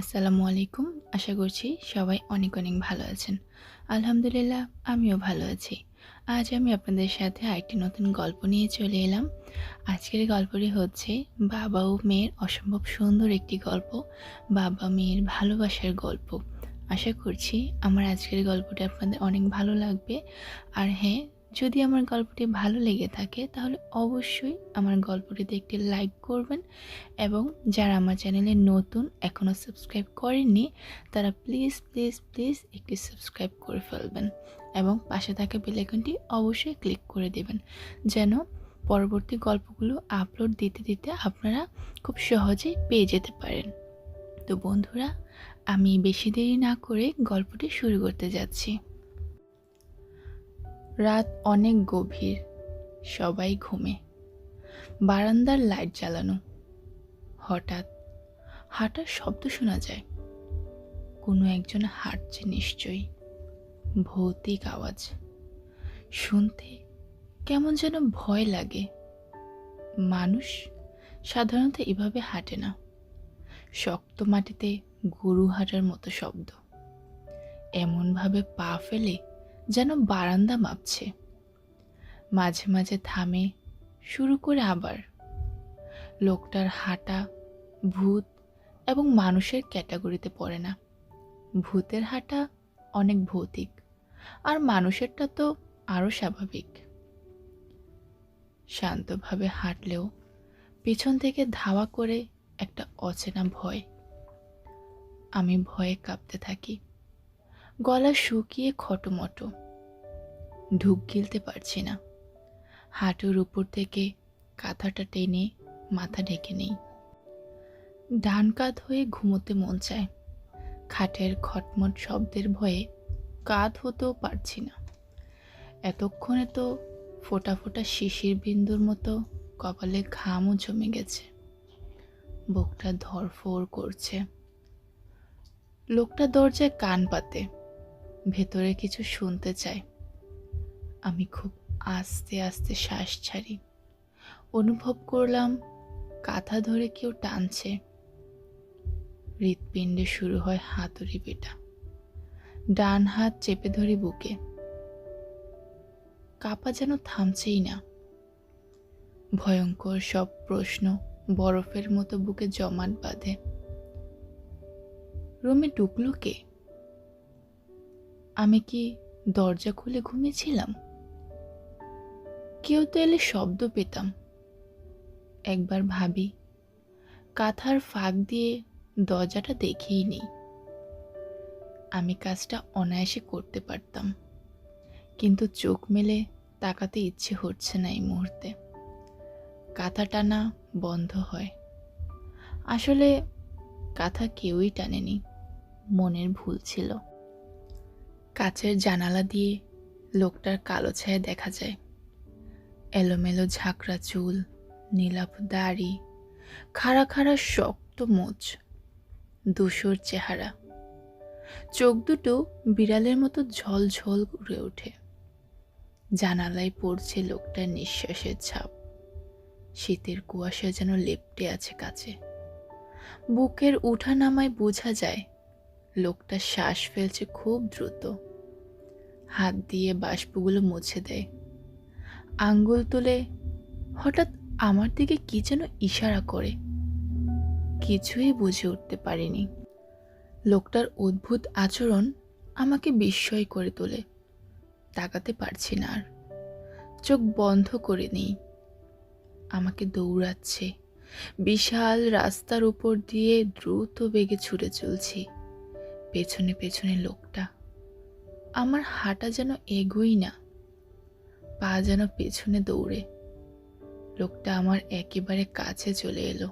আসসালামু আলাইকুম। আশা করছি সবাই অনেক অনেক ভালো আছেন। আলহামদুলিল্লাহ আমিও ভালো আছি। আজ আমি আপনাদের সাথে আরেকটি নতুন গল্প নিয়ে চলে এলাম। আজকের গল্পটি হচ্ছে বাবা ও মেয়ের অসম্ভব সুন্দর একটি গল্প, বাবা মেয়ের ভালোবাসার গল্প। আশা করছি আমার আজকের গল্পটি আপনাদের অনেক ভালো লাগবে। আর হ্যাঁ, যদি আমার গল্পটি ভালো লেগে থাকে তাহলে অবশ্যই আমার গল্পটিতে একটি লাইক করবেন এবং যারা আমার চ্যানেলে নতুন এখনও সাবস্ক্রাইব করেননি তারা প্লিজ প্লিজ প্লিজ একটি সাবস্ক্রাইব করে ফেলবেন এবং পাশে থাকা বেল আইকনটি অবশ্যই ক্লিক করে দেবেন যেন পরবর্তী গল্পগুলো আপলোড দিতে দিতে আপনারা খুব সহজেই পেয়ে যেতে পারেন। তো বন্ধুরা, আমি বেশি দেরি না করে গল্পটি শুরু করতে যাচ্ছি। রাত অনেক গভীর, সবাই ঘুমে। বারান্দার লাইট জ্বালানো। হঠাৎ হাঁটার শব্দ শোনা যায়। কোনো একজন হাঁটছে নিশ্চয়ই। ভৌতিক আওয়াজ শুনতে কেমন যেন ভয় লাগে। মানুষ সাধারণত এভাবে হাঁটে না। শক্ত মাটিতে গরু হাঁটার মতো শব্দ, এমনভাবে পা ফেলে যেন বারান্দা মাপছে। মাঝে মাঝে থামে, শুরু করে আবার। লোকটার হাঁটা ভূত এবং মানুষের ক্যাটাগরিতে পড়ে না। ভূতের হাঁটা অনেক ভৌতিক, আর মানুষেরটা তো আরও স্বাভাবিক। শান্তভাবে হাঁটলেও পিছন থেকে ধাওয়া করে একটা অচেনা ভয়। আমি ভয়ে কাঁপতে থাকি, গলা শুকিয়ে খটোমটো। ঢুক গিলতে পারছি না। হাঁটুর উপর থেকে কাঁথাটা টেনে মাথা ঢেকে নেই। ডান কাঁধ হয়ে ঘুমোতে মন চায়। খাটের খটমট শব্দের ভয়ে কাঁধ হতেও পারছি না। এতক্ষণে তো ফোঁটা ফোঁটা শিশির বিন্দুর মতো কপালে ঘামও জমে গেছে। বুকটা ধড়ফড় করছে। লোকটা দরজায় কান পাতে, ভেতরে কিছু শুনতে চায়। আমি খুব আস্তে আস্তে শ্বাস ছাড়ি। অনুভব করলাম কাঁথা ধরে কেউ টানছে। হৃৎপিণ্ডে শুরু হয় হাতুড়ি পেটা। ডান হাত চেপে ধরি বুকে। কাঁপা যেন থামছেই না। ভয়ঙ্কর সব প্রশ্ন বরফের মতো বুকে জমাট বাঁধে। রুমে ঢুকলো কে? আমি কি দরজা খুলে ঘুমিয়েছিলাম? কেউ তো এলে শব্দ পেতাম। একবার ভাবি, কাঁথার ফাঁক দিয়ে দরজাটা দেখেই নেই। আমি কাজটা অনায়াসে করতে পারতাম, কিন্তু চোখ মেলে তাকাতে ইচ্ছে হচ্ছে না এই মুহূর্তে। কাঁথা টানা বন্ধ হয়। আসলে কাঁথা কেউই টানেনি, মনের ভুল ছিল। কাচের জানালা দিয়ে লোকটার কালো ছায়া দেখা যায়। এলোমেলো ঝাঁকড়া চুল, নীলাভ দাড়ি, খাড়া খাড়া শক্ত মোচ, ধূসর চেহারা। চোখ দুটো বিড়ালের মতো ঝলঝল উড়ে ওঠে। জানালায় পড়ছে লোকটার নিঃশ্বাসের ছাপ। শীতের কুয়াশা যেন লেপ্টে আছে কাছে। বুকের উঠা নামায় বোঝা যায় লোকটা শ্বাস ফেলছে খুব দ্রুত। হাত দিয়ে বাষ্পগুলো মুছে দেয়। আঙ্গুল তুলে হঠাৎ আমার দিকে কি যেন ইশারা করে। কিছুই বুঝে উঠতে পারিনি। লোকটার অদ্ভুত আচরণ আমাকে বিস্ময় করে তোলে। তাকাতে পারছি না আর। চোখ বন্ধ করে নেই। আমাকে দৌড়াচ্ছে। বিশাল রাস্তার উপর দিয়ে দ্রুত বেগে ছুটে চলছি। পেছনে পেছনে লোকটা। আমার হাঁটা যেন এগোই না, পা যেন পেছনে দৌড়ে। লোকটা আমার একেবারে কাছে চলে এলো।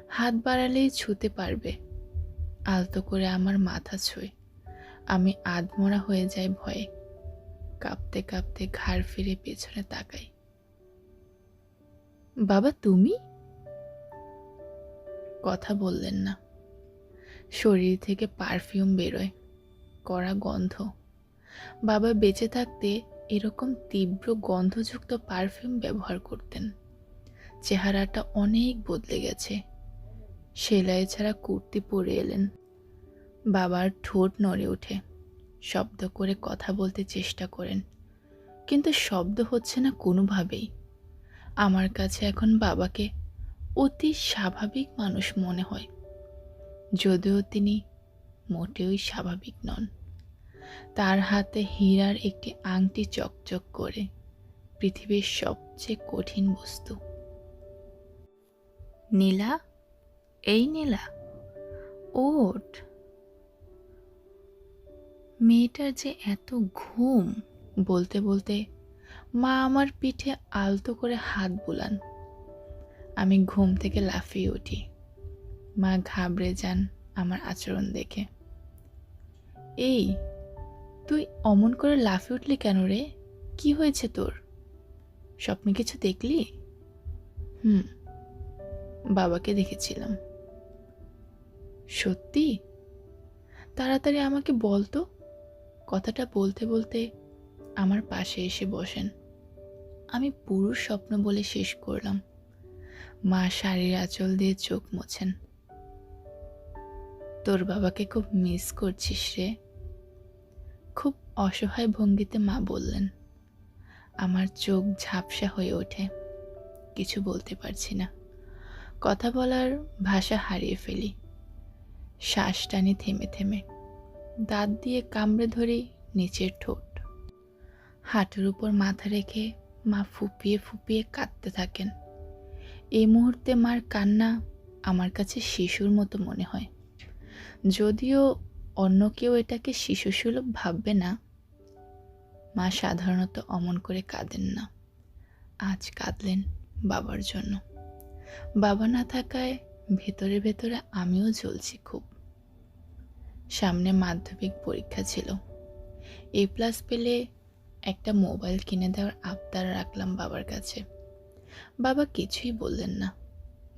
হাত বাড়ালেই ছুঁতে পারবে। আলতো করে আমার মাথা ছোঁয়। আমি আধমরা হয়ে যাই ভয়ে। কাঁপতে কাঁপতে ঘাড় ফিরে পেছনে তাকাই। বাবা, তুমি? কথা বললেন না। শরীর থেকে পারফিউম বেরোয়, কড়া গন্ধ। বাবা বেঁচে থাকতে এরকম তীব্র গন্ধযুক্ত পারফিউম ব্যবহার করতেন। চেহারাটা অনেক বদলে গেছে। সেলাই ছাড়া কুর্তি পরে এলেন। বাবার ঠোঁট নড়ে ওঠে, শব্দ করে কথা বলতে চেষ্টা করেন, কিন্তু শব্দ হচ্ছে না কোনোভাবেই। আমার কাছে এখন বাবাকে অতি স্বাভাবিক মানুষ মনে হয়, যদিও তিনি মোটেই স্বাভাবিক নন। তার হাতে হীরার একটি আংটি চকচক করে, পৃথিবীর সবচেয়ে কঠিন বস্তু। নীলা, এই নীলা, ওঠ। মেয়েটার যে এত ঘুম! বলতে বলতে মা আমার পিঠে আলতো করে হাত বুলান। আমি ঘুম থেকে লাফিয়ে উঠি। মা ঘাবড়ে যান আমার আচরণ দেখে। এই, তুই অমন করে লাফিয়ে উঠলি কেন রে? কি হয়েছে তোর? স্বপ্নে কিছু দেখলি? হুম, বাবাকে দেখেছিলাম। সত্যি? তাড়াতাড়ি আমাকে বল তো। কথাটা বলতে বলতে আমার পাশে এসে বসেন। আমি পুরো স্বপ্ন বলে শেষ করলাম। মা শাড়ির আঁচল দিয়ে চোখ মোছেন। তোর বাবাকে খুব মিস করছিস রে? খুব অসহায় ভঙ্গিতে মা বললেন। আমার চোখ ঝাপসা হয়ে ওঠে। কিছু বলতে পারছি না। কথা বলার ভাষা হারিয়ে ফেলি। শ্বাস টানি থেমে থেমে। দাঁত দিয়ে কামড়ে ধরি নিচের ঠোঁট। হাঁটুর উপর মাথা রেখে মা ফুপিয়ে ফুপিয়ে কাঁদতে থাকেন। এই মুহূর্তে মার কান্না আমার কাছে শিশুর মতো মনে হয়। যদিও অন্য কেউ এটাকে শিশুসুলভ ভাববে না। মা সাধারণত অমন করে কাঁদেন না। আজ কাঁদলেন বাবার জন্য। বাবা না থাকায় ভেতরে ভেতরে আমিও জ্বলছি খুব। সামনে মাধ্যমিক পরীক্ষা ছিল। A+ পেলে একটা মোবাইল কিনে দেওয়ার আবদার রাখলাম বাবার কাছে। বাবা কিছুই বললেন না।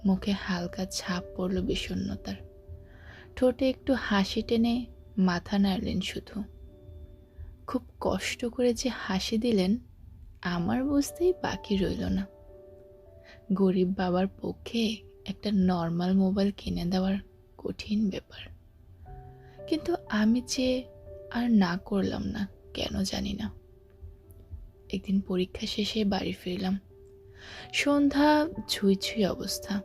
মুখে হালকা ছাপ পড়ল বিষণ্ণতার। ঠোঁটে একটু হাসি টেনে মাথা নাড়লেন শুধু। খুব কষ্ট করে যে হাসি দিলেন আমার বুঝতেই বাকি রইল না। গরিব বাবার পক্ষে একটা নর্মাল মোবাইল কিনে দেওয়ার কঠিন ব্যাপার। কিন্তু আমি যে আর না করলাম না, কেন জানি না। একদিন পরীক্ষা শেষে বাড়ি ফিরলাম। সন্ধ্যা ছুঁই ছুঁই অবস্থা।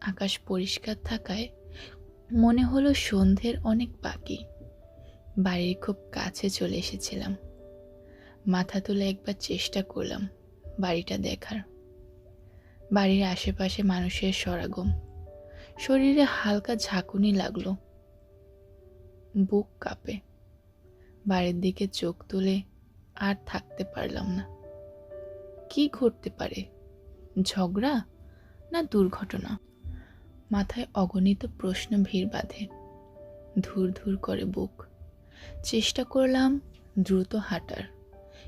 আকাশ পরিষ্কার থাকায় মনে হলো সন্ধ্যের অনেক বাকি। বাড়ির খুব কাছে চলে এসেছিলাম। মাথা তুলে একবার চেষ্টা করলাম বাড়িটা দেখার। বাড়ির আশেপাশে মানুষের সমাগম। শরীরে হালকা ঝাঁকুনি লাগলো। বুক কাঁপে। বাড়ির দিকে চোখ তুলে আর থাকতে পারলাম না। কি ঘটতে পারে? ঝগড়া না দুর্ঘটনা? মাথায় অগণিত প্রশ্ন ভিড় বাঁধে। ধুর ধুর করে বুক। চেষ্টা করলাম দ্রুত হাঁটার,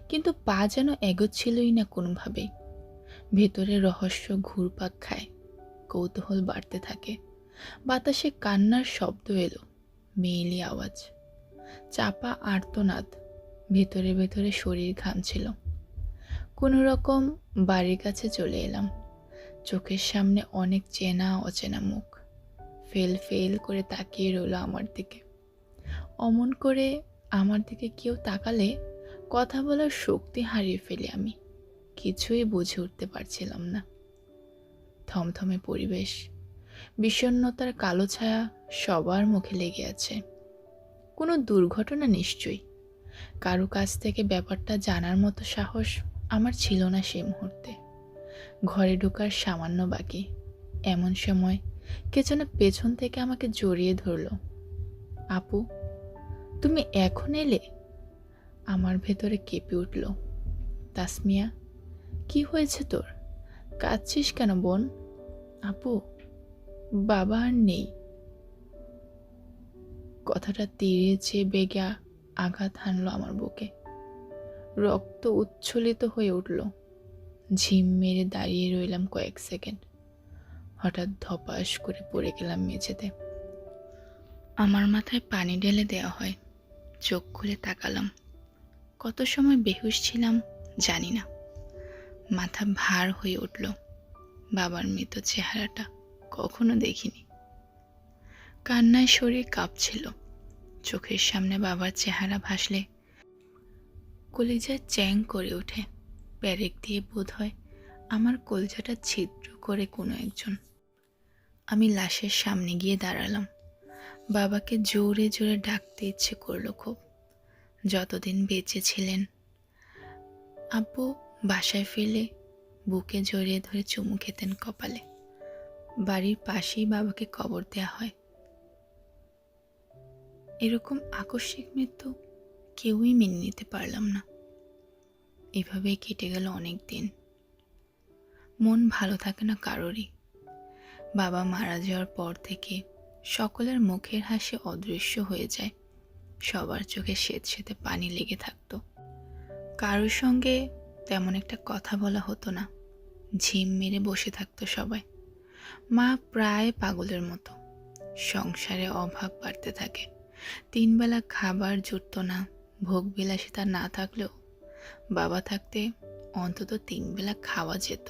কিন্তু পা যেন এগোচ্ছিলই না কোনোভাবেই। ভেতরে রহস্য ঘুরপাক খায়। কৌতূহল বাড়তে থাকে। বাতাসে কান্নার শব্দ এলো, মেয়েলি আওয়াজ, চাপা আর্তনাদ। ভেতরে ভেতরে শরীর ঘামছিল। কোনো রকম বাড়ির কাছে চলে এলাম। চোখের সামনে অনেক চেনা অচেনা মুখ ফেল ফেল করে তাকিয়ে রইল আমার দিকে। অমন করে আমার দিকে কেউ তাকালে কথা বলার শক্তি হারিয়ে ফেলি আমি। কিছুই বুঝে উঠতে পারছিলাম না। থমথমে পরিবেশ, বিষণ্ণতার কালো ছায়া সবার মুখে লেগে আছে। কোনো দুর্ঘটনা নিশ্চয়ই। কারো কাছ থেকে ব্যাপারটা জানার মতো সাহস আমার ছিল না সেই মুহূর্তে। ঘরে ঢোকার সামান্য বাকি। এমন সময় কে যেন পেছন থেকে আমাকে জড়িয়ে ধরল। আপু, তুমি এখন এলে? আমার ভেতরে কেঁপে উঠল। তাসমিয়া, কি হয়েছে তোর? কাঁদছিস কেন বোন? আপু, বাবা আর নেই। কথাটা তীরের চেয়ে বেগে আঘাত হানলো আমার বুকে। রক্ত উচ্ছ্বলিত হয়ে উঠল। ঝিম মেরে দাঁড়িয়ে রইলাম কয়েক সেকেন্ড। হঠাৎ ধপাস করে পড়ে গেলাম মেঝেতে। আমার মাথায় পানি ঢেলে দেওয়া হয়। চোখ খুলে তাকালাম। কত সময় বেহুশ ছিলাম জানি না। মাথা ভার হয়ে উঠল। বাবার মৃত চেহারাটা কখনো দেখিনি। কান্নায় শরীর কাঁপছিল। চোখের সামনে বাবার চেহারা ভাসলে কলিজায় চ্যাং করে ওঠে। পেরেক দিয়ে বোধ হয় আমার কলিজাটা ছিদ্র করে কোনো একজন। আমি লাশের সামনে গিয়ে দাঁড়ালাম। বাবাকে জোরে জোরে ডাকতে ইচ্ছে করলো খুব। যতদিন বেঁচে ছিলেন আব্বু বাসায় ফিরলে বুকে জড়িয়ে ধরে চুমু খেতেন কপালে। বাড়ির পাশেই বাবাকে কবর দেয়া হয়। এরকম আকস্মিক মৃত্যু কেউই মেনে নিতে পারলাম না। এভাবেই কেটে গেল অনেক দিন। মন ভালো থাকে না কারোরই। বাবা মারা যাওয়ার পর থেকে সকলের মুখের হাসি অদৃশ্য হয়ে যায়। সবার চোখে স্যাঁতসেঁতে পানি লেগে থাকতো। কারোর সঙ্গে তেমন একটা কথা বলা হতো না। ঝিম মেরে বসে থাকতো সবাই। মা প্রায় পাগলের মতো। সংসারে অভাব বাড়তে থাকে। 3 বেলা খাবার জুটত না। ভোগবিলাসিতা না থাকলেও বাবা থাকতে অন্তত 3 বেলা খাওয়া যেত।